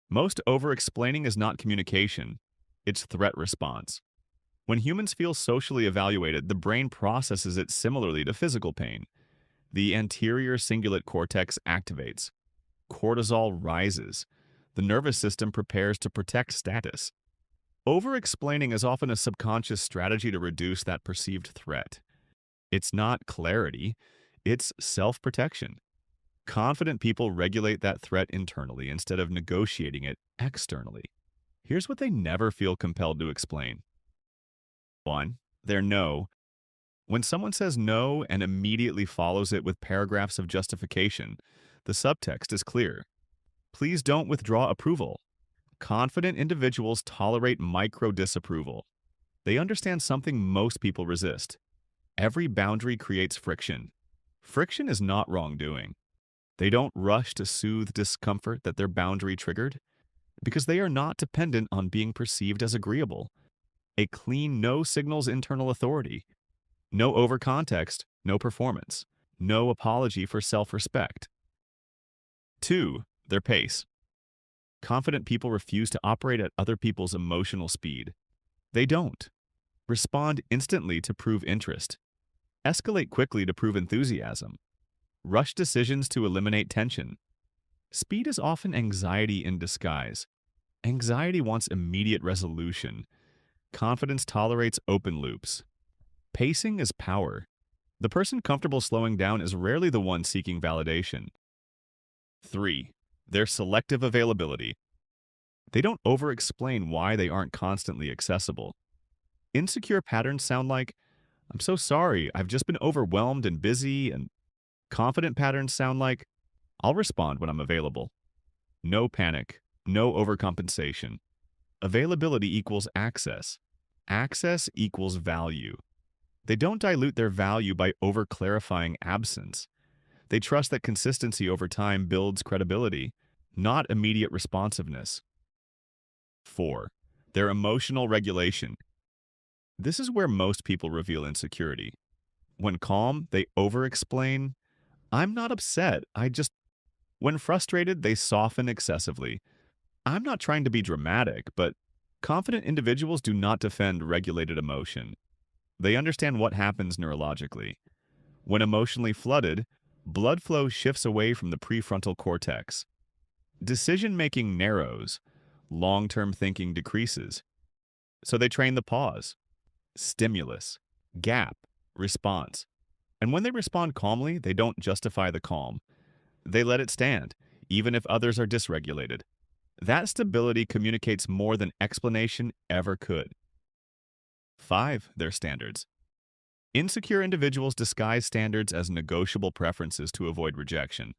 Most over-explaining is not communication, it's threat response. When humans feel socially evaluated, the brain processes it similarly to physical pain. The anterior cingulate cortex activates. Cortisol rises. The nervous system prepares to protect status. Over-explaining is often a subconscious strategy to reduce that perceived threat. It's not clarity, it's self-protection. Confident people regulate that threat internally instead of negotiating it externally. Here's what they never feel compelled to explain. 1. Their no. When someone says no and immediately follows it with paragraphs of justification, the subtext is clear. Please don't withdraw approval. Confident individuals tolerate micro-disapproval. They understand something most people resist. Every boundary creates friction. Friction is not wrongdoing. They don't rush to soothe discomfort that their boundary triggered because they are not dependent on being perceived as agreeable. A clean no signals internal authority. No overcontext, no performance. No apology for self-respect. 2. Their pace. Confident people refuse to operate at other people's emotional speed. They don't. Respond instantly to prove interest. Escalate quickly to prove enthusiasm. Rush decisions to eliminate tension. Speed is often anxiety in disguise. Anxiety wants immediate resolution. Confidence tolerates open loops. Pacing is power. The person comfortable slowing down is rarely the one seeking validation. 3. Their selective availability. They don't over-explain why they aren't constantly accessible. Insecure patterns sound like, "I'm so sorry, I've just been overwhelmed and busy," and confident patterns sound like, "I'll respond when I'm available." No panic, no overcompensation. Availability equals access. Access equals value. They don't dilute their value by over-clarifying absence. They trust that consistency over time builds credibility, not immediate responsiveness. 4. Their emotional regulation. This is where most people reveal insecurity. When calm, they over-explain, "I'm not upset, I just..." When frustrated, they soften excessively. "I'm not trying to be dramatic," but confident individuals do not defend regulated emotion. They understand what happens neurologically. When emotionally flooded, blood flow shifts away from the prefrontal cortex. Decision-making narrows. Long-term thinking decreases. So they train the pause, stimulus, gap, response. And when they respond calmly, they don't justify the calm. They let it stand, even if others are dysregulated. That stability communicates more than explanation ever could. 5. Their standards. Insecure individuals disguise standards as negotiable preferences to avoid rejection.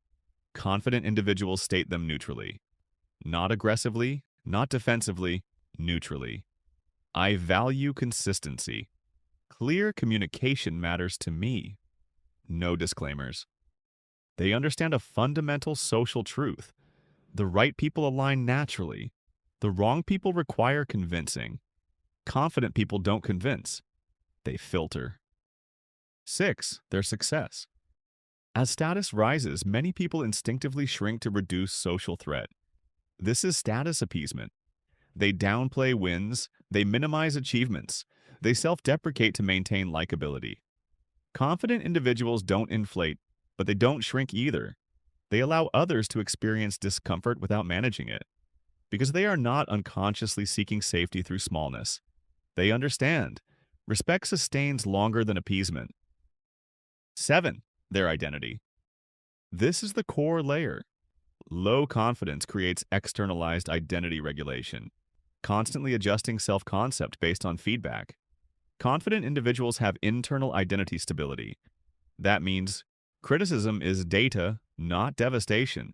Confident individuals state them neutrally. Not aggressively, not defensively, neutrally. I value consistency. Clear communication matters to me. No disclaimers. They understand a fundamental social truth. The right people align naturally. The wrong people require convincing. Confident people don't convince. They filter. 6. Their success. As status rises, many people instinctively shrink to reduce social threat. This is status appeasement. They downplay wins, they minimize achievements, they self-deprecate to maintain likability. Confident individuals don't inflate, but they don't shrink either. They allow others to experience discomfort without managing it, because they are not unconsciously seeking safety through smallness. They understand. Respect sustains longer than appeasement. 7. Their identity. This is the core layer. Low confidence creates externalized identity regulation, constantly adjusting self-concept based on feedback. Confident individuals have internal identity stability. That means criticism is data, not devastation.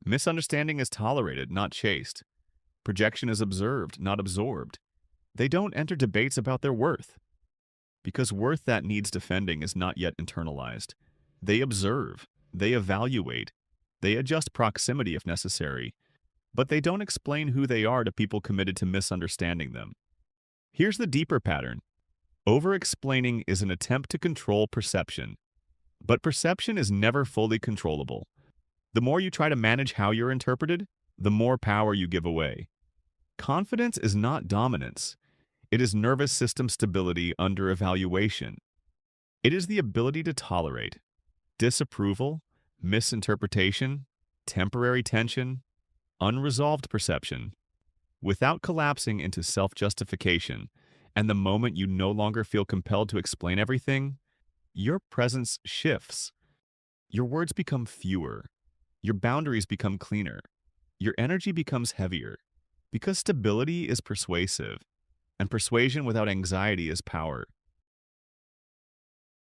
Misunderstanding is tolerated, not chased. Projection is observed, not absorbed. They don't enter debates about their worth, because worth that needs defending is not yet internalized. They observe, they evaluate, they adjust proximity if necessary, but they don't explain who they are to people committed to misunderstanding them. Here's the deeper pattern. Over-explaining is an attempt to control perception, but perception is never fully controllable. The more you try to manage how you're interpreted, the more power you give away. Confidence is not dominance. It is nervous system stability under evaluation. It is the ability to tolerate disapproval, misinterpretation, temporary tension, unresolved perception, without collapsing into self-justification. And the moment you no longer feel compelled to explain everything, your presence shifts. Your words become fewer. Your boundaries become cleaner. Your energy becomes heavier. Because stability is persuasive, and persuasion without anxiety is power.